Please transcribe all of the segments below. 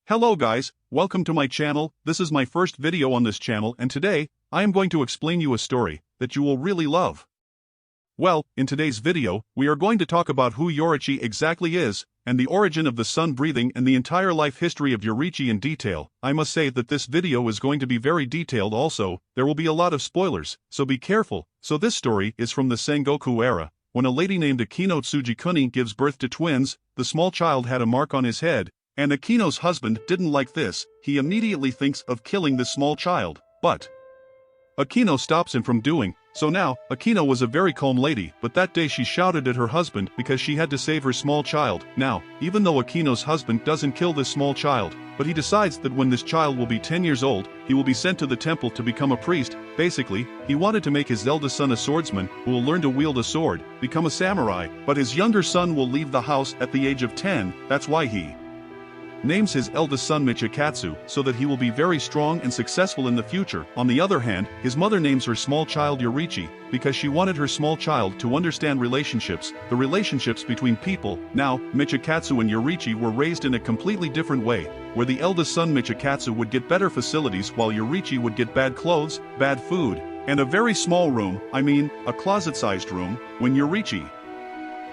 Hello guys, welcome to my channel. This is my first video on this channel and today, I am going to explain you a story that you will really love. Well, in today's video, we are going to talk about who Yorichi exactly is, and the origin of the sun breathing and the entire life history of Yorichi in detail. I must say that this video is going to be very detailed also, there will be a lot of spoilers, so be careful. So this story is from the Sengoku era. When a lady named Akino Tsujikuni gives birth to twins, the small child had a mark on his head, and Akino's husband didn't like this. He immediately thinks of killing the small child, but Akino stops him from doing so. Now, Akino was a very calm lady, but that day she shouted at her husband because she had to save her small child. Now, even though Akino's husband doesn't kill this small child, but he decides that when this child will be 10 years old, he will be sent to the temple to become a priest. Basically, he wanted to make his eldest son a swordsman who will learn to wield a sword, become a samurai, but his younger son will leave the house at the age of 10, that's why he names his eldest son Michikatsu, so that he will be very strong and successful in the future. On the other hand, his mother names her small child Yorichi, because she wanted her small child to understand relationships, the relationships between people. Now, Michikatsu and Yorichi were raised in a completely different way, where the eldest son Michikatsu would get better facilities while Yorichi would get bad clothes, bad food, and a very small room, a closet-sized room. When Yorichi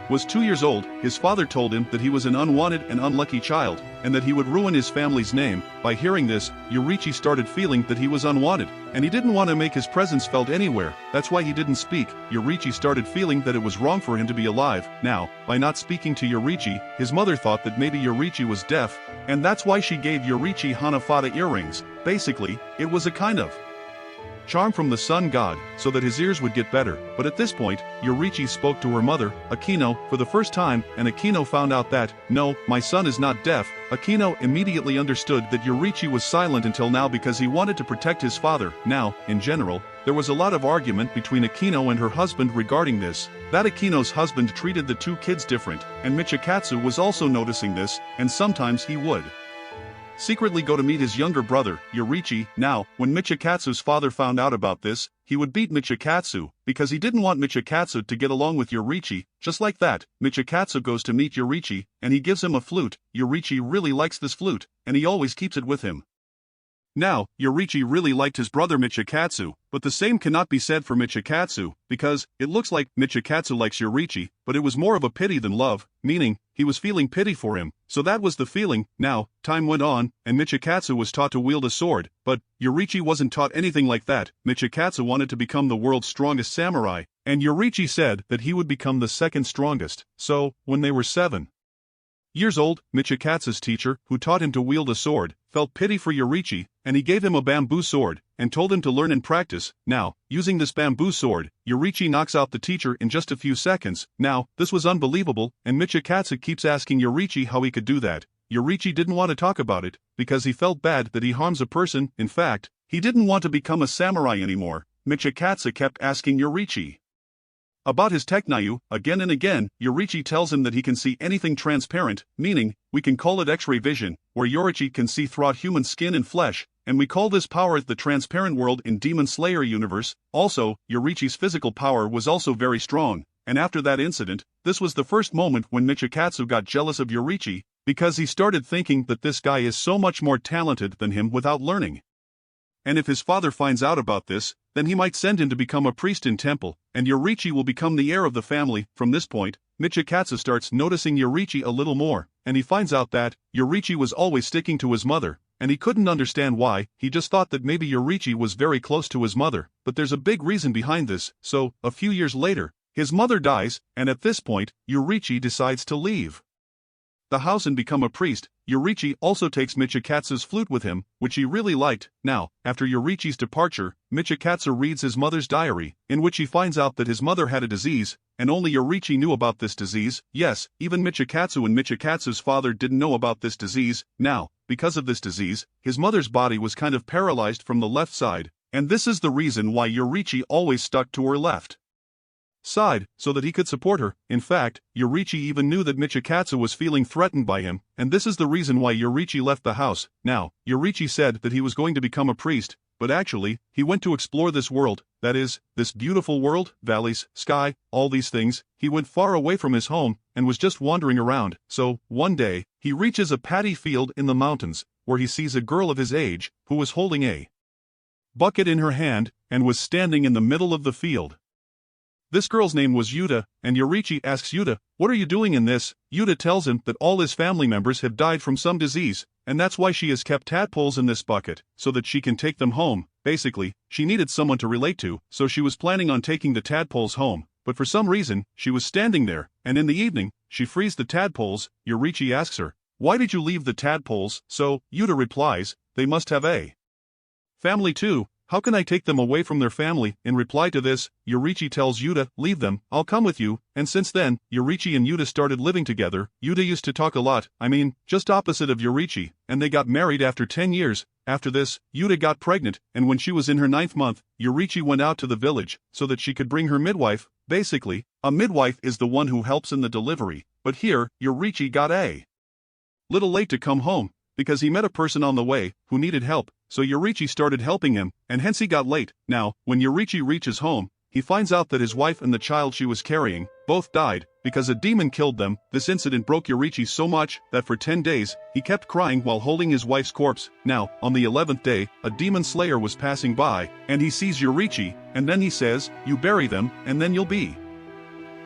was 2 years old, his father told him that he was an unwanted and unlucky child, and that he would ruin his family's name. By hearing this, Yorichi started feeling that he was unwanted, and he didn't want to make his presence felt anywhere. That's why he didn't speak. Yorichi started feeling that it was wrong for him to be alive. Now, by not speaking to Yorichi, his mother thought that maybe Yorichi was deaf, and that's why she gave Yorichi Hanafata earrings. Basically, it was a kind of charm from the sun god, so that his ears would get better. But at this point, Yorichi spoke to her mother, Akino, for the first time, and Akino found out that, no, my son is not deaf. Akino immediately understood that Yorichi was silent until now because he wanted to protect his father. Now, in general, there was a lot of argument between Akino and her husband regarding this, that Akino's husband treated the two kids different, and Michikatsu was also noticing this, and sometimes he would secretly go to meet his younger brother, Yorichi. Now, when Michikatsu's father found out about this, he would beat Michikatsu, because he didn't want Michikatsu to get along with Yorichi. Just like that, Michikatsu goes to meet Yorichi, and he gives him a flute. Yorichi really likes this flute, and he always keeps it with him. Now, Yorichi really liked his brother Michikatsu, but the same cannot be said for Michikatsu, because it looks like Michikatsu likes Yorichi, but it was more of a pity than love, meaning, he was feeling pity for him, so that was the feeling. Now, time went on, and Michikatsu was taught to wield a sword, but Yorichi wasn't taught anything like that. Michikatsu wanted to become the world's strongest samurai, and Yorichi said that he would become the second strongest. So, when they were 7 years old, Michikatsu's teacher, who taught him to wield a sword, felt pity for Yorichi, and he gave him a bamboo sword, and told him to learn and practice. Now, using this bamboo sword, Yorichi knocks out the teacher in just a few seconds. Now, this was unbelievable, and Michikatsu keeps asking Yorichi how he could do that. Yorichi didn't want to talk about it, because he felt bad that he harms a person. In fact, he didn't want to become a samurai anymore. Michikatsu kept asking Yorichi about his technyu. Again and again, Yorichi tells him that he can see anything transparent, meaning, we can call it X-ray vision, where Yorichi can see throughout human skin and flesh, and we call this power the transparent world in Demon Slayer universe. Also, Yorichi's physical power was also very strong, and after that incident, this was the first moment when Michikatsu got jealous of Yorichi, because he started thinking that this guy is so much more talented than him without learning. And if his father finds out about this, then he might send him to become a priest in temple, and Yorichi will become the heir of the family. From this point, Michikatsu starts noticing Yorichi a little more, and he finds out that Yorichi was always sticking to his mother, and he couldn't understand why. He just thought that maybe Yorichi was very close to his mother, but there's a big reason behind this. So, a few years later, his mother dies, and at this point, Yorichi decides to leave the house and become a priest. Yorichi also takes Michikatsu's flute with him, which he really liked. Now, after Yorichi's departure, Michikatsu reads his mother's diary, in which he finds out that his mother had a disease, and only Yorichi knew about this disease. Yes, even Michikatsu and Michikatsu's father didn't know about this disease. Now, because of this disease, his mother's body was kind of paralyzed from the left side, and this is the reason why Yorichi always stuck to her left side, so that he could support her. In fact, Yorichi even knew that Michikatsu was feeling threatened by him, and this is the reason why Yorichi left the house. Now, Yorichi said that he was going to become a priest, but actually, he went to explore this world, that is, this beautiful world, valleys, sky, all these things. He went far away from his home, and was just wandering around. So, one day, he reaches a paddy field in the mountains, where he sees a girl of his age, who was holding a bucket in her hand, and was standing in the middle of the field. This girl's name was Yuta, and Yorichi asks Yuta, "What are you doing in this?" Yuta tells him that all his family members have died from some disease, and that's why she has kept tadpoles in this bucket, so that she can take them home. Basically, she needed someone to relate to, so she was planning on taking the tadpoles home, but for some reason, she was standing there, and in the evening, she frees the tadpoles. Yorichi asks her, "Why did you leave the tadpoles?" So, Yuta replies, "They must have a family too. How can I take them away from their family?" In reply to this, Yorichi tells Yuta, "Leave them, I'll come with you," and since then, Yorichi and Yuta started living together. Yuta used to talk a lot, just opposite of Yorichi, and they got married after 10 years. After this, Yuta got pregnant, and when she was in her 9th month, Yorichi went out to the village, so that she could bring her midwife. Basically, a midwife is the one who helps in the delivery, but here, Yorichi got a little late to come home, because he met a person on the way, who needed help, so Yorichi started helping him, and hence he got late. Now, when Yorichi reaches home, he finds out that his wife and the child she was carrying, both died, because a demon killed them. This incident broke Yorichi so much, that for 10 days, he kept crying while holding his wife's corpse. Now, on the 11th day, a demon slayer was passing by, and he sees Yorichi, and then he says, "You bury them, and then you'll be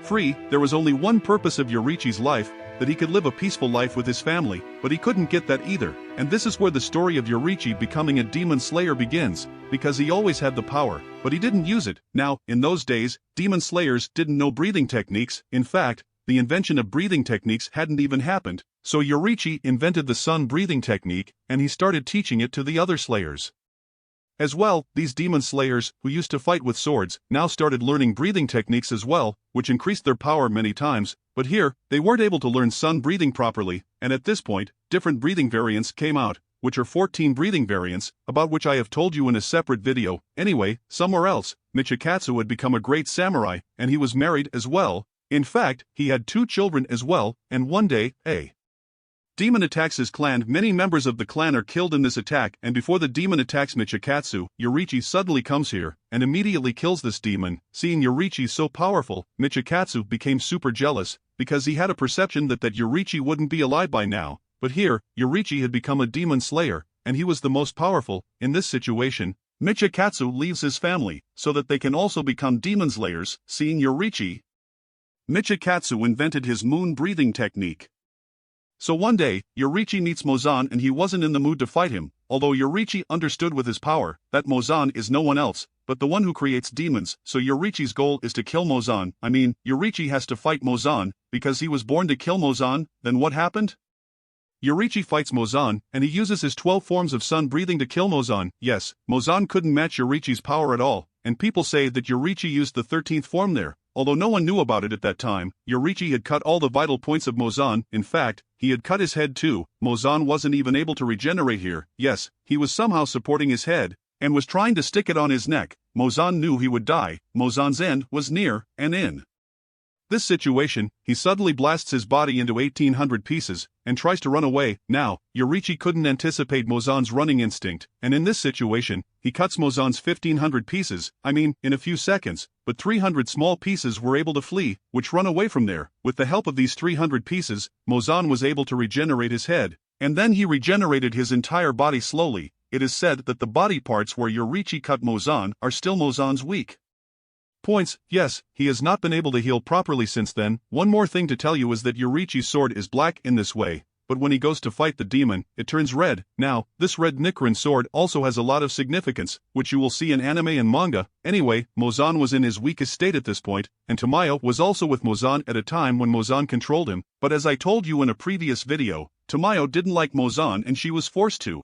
free." There was only one purpose of Yorichi's life, that he could live a peaceful life with his family, but he couldn't get that either, and this is where the story of Yorichi becoming a demon slayer begins, because he always had the power, but he didn't use it. Now, in those days, demon slayers didn't know breathing techniques. In fact, the invention of breathing techniques hadn't even happened, so Yorichi invented the sun breathing technique, and he started teaching it to the other slayers. As well, these demon slayers, who used to fight with swords, now started learning breathing techniques as well, which increased their power many times, but here, they weren't able to learn sun breathing properly, and at this point, different breathing variants came out, which are 14 breathing variants, about which I have told you in a separate video. Anyway, somewhere else, Michikatsu had become a great samurai, and he was married as well. In fact, he had 2 children as well, and one day, a demon attacks his clan. Many members of the clan are killed in this attack, and before the demon attacks Michikatsu, Yorichi suddenly comes here, and immediately kills this demon. Seeing Yorichi so powerful, Michikatsu became super jealous, because he had a perception that Yorichi wouldn't be alive by now, but here, Yorichi had become a demon slayer, and he was the most powerful. In this situation, Michikatsu leaves his family, so that they can also become demon slayers. Seeing Yorichi, Michikatsu invented his moon breathing technique. So one day, Yorichi meets Mozan and he wasn't in the mood to fight him, although Yorichi understood with his power that Mozan is no one else but the one who creates demons, so Yorichi's goal is to kill Mozan. Yorichi has to fight Mozan, because he was born to kill Mozan. Then what happened? Yorichi fights Mozan, and he uses his 12 forms of sun breathing to kill Mozan. Yes, Mozan couldn't match Yorichi's power at all, and people say that Yorichi used the 13th form there. Although no one knew about it at that time, Yorichi had cut all the vital points of Mozan. In fact, he had cut his head too. Mozan wasn't even able to regenerate here. Yes, he was somehow supporting his head, and was trying to stick it on his neck. Mozan knew he would die. Mozan's end was near, and in this situation, he suddenly blasts his body into 1,800 pieces, and tries to run away. Now, Yorichi couldn't anticipate Mozan's running instinct, and in this situation, he cuts Mozan's 1,500 pieces, in a few seconds, but 300 small pieces were able to flee, which run away from there. With the help of these 300 pieces, Mozan was able to regenerate his head, and then he regenerated his entire body slowly. It is said that the body parts where Yorichi cut Mozan are still Mozan's weak points. Yes, he has not been able to heal properly since then. One more thing to tell you is that Yorichi's sword is black in this way, but when he goes to fight the demon, it turns red. Now, this red Nichiren sword also has a lot of significance, which you will see in anime and manga. Anyway, Mozan was in his weakest state at this point, and Tamayo was also with Mozan at a time when Mozan controlled him, but as I told you in a previous video, Tamayo didn't like Mozan and she was forced to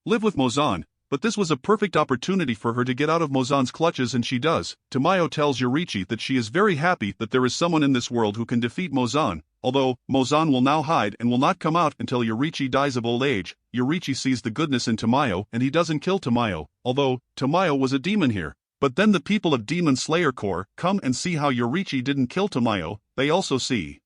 live with Mozan. But this was a perfect opportunity for her to get out of Mozan's clutches, and she does. Tamayo tells Yorichi that she is very happy that there is someone in this world who can defeat Mozan, although Mozan will now hide and will not come out until Yorichi dies of old age. Yorichi sees the goodness in Tamayo and he doesn't kill Tamayo, although Tamayo was a demon here. But then the people of Demon Slayer Corps come and see how Yorichi didn't kill Tamayo. They also see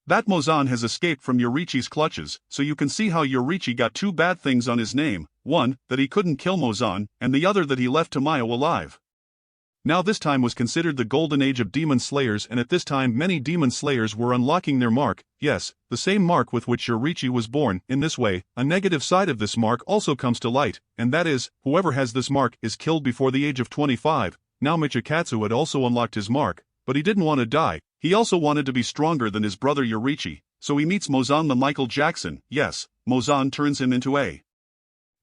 that Mozan has escaped from Yorichi's clutches, so you can see how Yorichi got 2 bad things on his name. One, that he couldn't kill Mozan, and the other that he left Tamayo alive. Now this time was considered the golden age of demon slayers, and at this time many demon slayers were unlocking their mark, yes, the same mark with which Yorichi was born. In this way, a negative side of this mark also comes to light, and that is, whoever has this mark is killed before the age of 25. Now Michikatsu had also unlocked his mark, but he didn't want to die. He also wanted to be stronger than his brother Yorichi, so he meets Mozan the Michael Jackson. Yes, Mozan turns him into a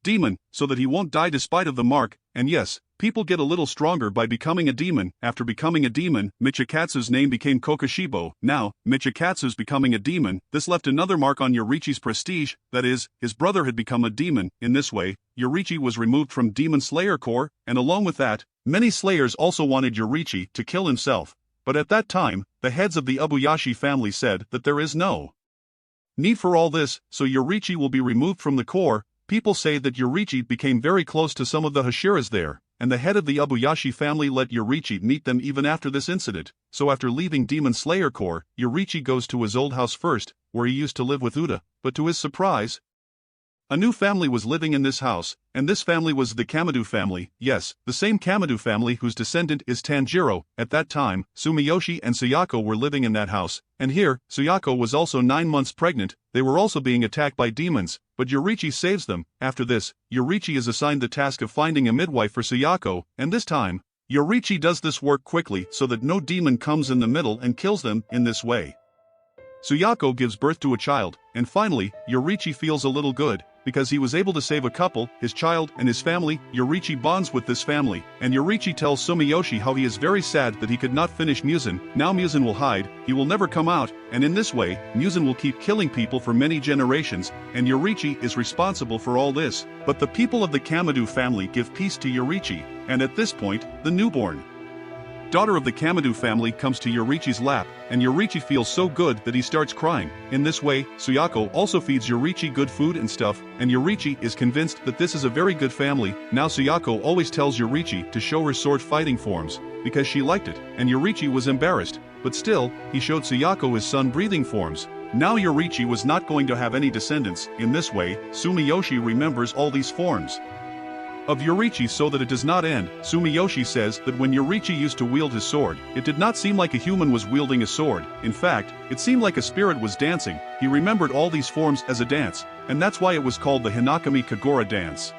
demon, so that he won't die despite of the mark, and yes, people get a little stronger by becoming a demon. After becoming a demon, Michikatsu's name became Kokoshibo. Now, Michikatsu's becoming a demon, this left another mark on Yorichi's prestige, that is, his brother had become a demon. In this way, Yorichi was removed from Demon Slayer Corps, and along with that, many slayers also wanted Yorichi to kill himself. But at that time, the heads of the Ubuyashi family said that there is no need for all this, so Yorichi will be removed from the Corps. People say that Yorichi became very close to some of the Hashiras there, and the head of the Ubuyashi family let Yorichi meet them even after this incident. So after leaving Demon Slayer Corps, Yorichi goes to his old house first, where he used to live with Uda, but to his surprise, a new family was living in this house, and this family was the Kamado family. Yes, the same Kamado family whose descendant is Tanjiro. At that time, Sumiyoshi and Sayako were living in that house, and here, Sayako was also 9 months pregnant. They were also being attacked by demons, but Yorichi saves them. After this, Yorichi is assigned the task of finding a midwife for Sayako, and this time, Yorichi does this work quickly so that no demon comes in the middle and kills them. In this way, Sayako gives birth to a child, and finally, Yorichi feels a little good, because he was able to save a couple, his child and his family. Yorichi bonds with this family, and Yorichi tells Sumiyoshi how he is very sad that he could not finish Muzan. Now Muzan will hide, he will never come out, and in this way, Muzan will keep killing people for many generations, and Yorichi is responsible for all this. But the people of the Kamado family give peace to Yorichi, and at this point, the newborn daughter of the Kamado family comes to Yorichi's lap, and Yorichi feels so good that he starts crying. In this way, Sayako also feeds Yorichi good food and stuff, and Yorichi is convinced that this is a very good family. Now Sayako always tells Yorichi to show her sword fighting forms, because she liked it, and Yorichi was embarrassed, but still, he showed Sayako his sun breathing forms. Now Yorichi was not going to have any descendants. In this way, Sumiyoshi remembers all these forms of Yorichi so that it does not end. Sumiyoshi says that when Yorichi used to wield his sword, it did not seem like a human was wielding a sword. In fact, it seemed like a spirit was dancing. He remembered all these forms as a dance, and that's why it was called the Hinakami Kagura dance.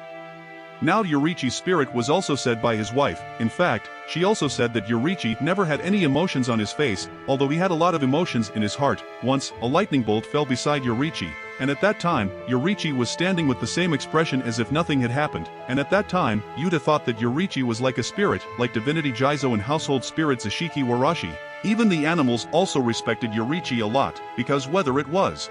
Now Yorichi's spirit was also said by his wife. In fact, she also said that Yorichi never had any emotions on his face, although he had a lot of emotions in his heart. Once, a lightning bolt fell beside Yorichi, and at that time, Yorichi was standing with the same expression as if nothing had happened, and at that time, Yuta thought that Yorichi was like a spirit, like divinity Jizo and household spirits Ashiki Warashi. Even the animals also respected Yorichi a lot, because whether it was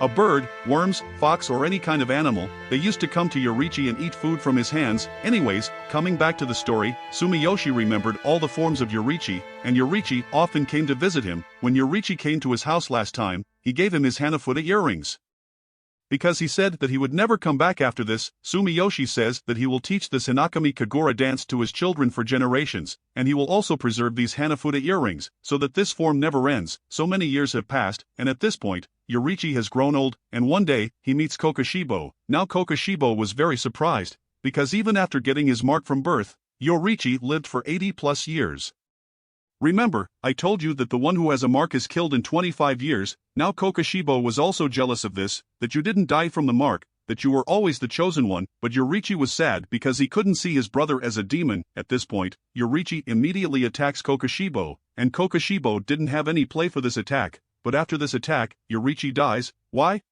a bird, worms, fox or any kind of animal, they used to come to Yorichi and eat food from his hands. Anyways, coming back to the story, Sumiyoshi remembered all the forms of Yorichi, and Yorichi often came to visit him. When Yorichi came to his house last time, he gave him his Hanafuda earrings, because he said that he would never come back after this. Sumiyoshi says that he will teach this Hinakami Kagura dance to his children for generations, and he will also preserve these Hanafuda earrings, so that this form never ends. So many years have passed, and at this point, Yorichi has grown old, and one day, he meets Kokoshibo. Now Kokoshibo was very surprised, because even after getting his mark from birth, Yorichi lived for 80 plus years. Remember, I told you that the one who has a mark is killed in 25 years. Now Kokoshibo was also jealous of this, that you didn't die from the mark, that you were always the chosen one, but Yorichi was sad because he couldn't see his brother as a demon. At this point, Yorichi immediately attacks Kokoshibo, and Kokoshibo didn't have any play for this attack, but after this attack, Yorichi dies. Why?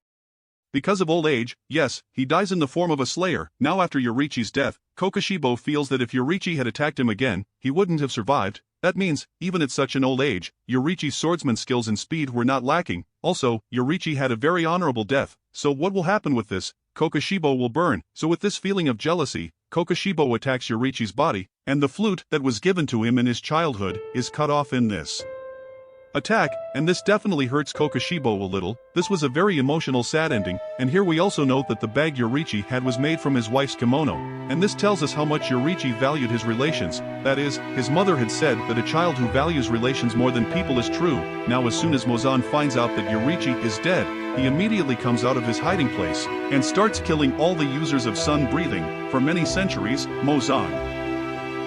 Because of old age. Yes, he dies in the form of a slayer. Now after Yorichi's death, Kokoshibo feels that if Yorichi had attacked him again, he wouldn't have survived. That means, even at such an old age, Yorichi's swordsman skills and speed were not lacking. Also, Yorichi had a very honorable death. So what will happen with this? Kokoshibo will burn. So with this feeling of jealousy, Kokoshibo attacks Yorichi's body, and the flute that was given to him in his childhood is cut off in this attack, and this definitely hurts Kokoshibo a little. This was a very emotional sad ending, and here we also note that the bag Yorichi had was made from his wife's kimono, and this tells us how much Yorichi valued his relations. That is, his mother had said that a child who values relations more than people is true. Now as soon as Mozan finds out that Yorichi is dead, he immediately comes out of his hiding place, and starts killing all the users of sun breathing. For many centuries, Mozan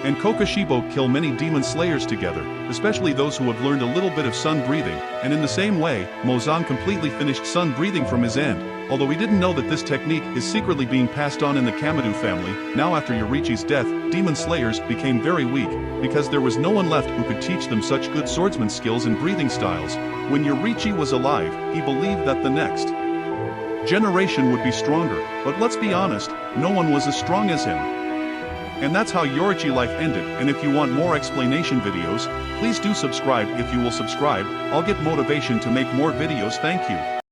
and Kokoshibo kill many demon slayers together, especially those who have learned a little bit of sun breathing, and in the same way, Mozan completely finished sun breathing from his end, although he didn't know that this technique is secretly being passed on in the Kamado family. Now after Yorichi's death, demon slayers became very weak, because there was no one left who could teach them such good swordsman skills and breathing styles. When Yorichi was alive, he believed that the next generation would be stronger, but let's be honest, no one was as strong as him. And that's how Yorichi life ended, and if you want more explanation videos, please do subscribe. If you will subscribe, I'll get motivation to make more videos. Thank you.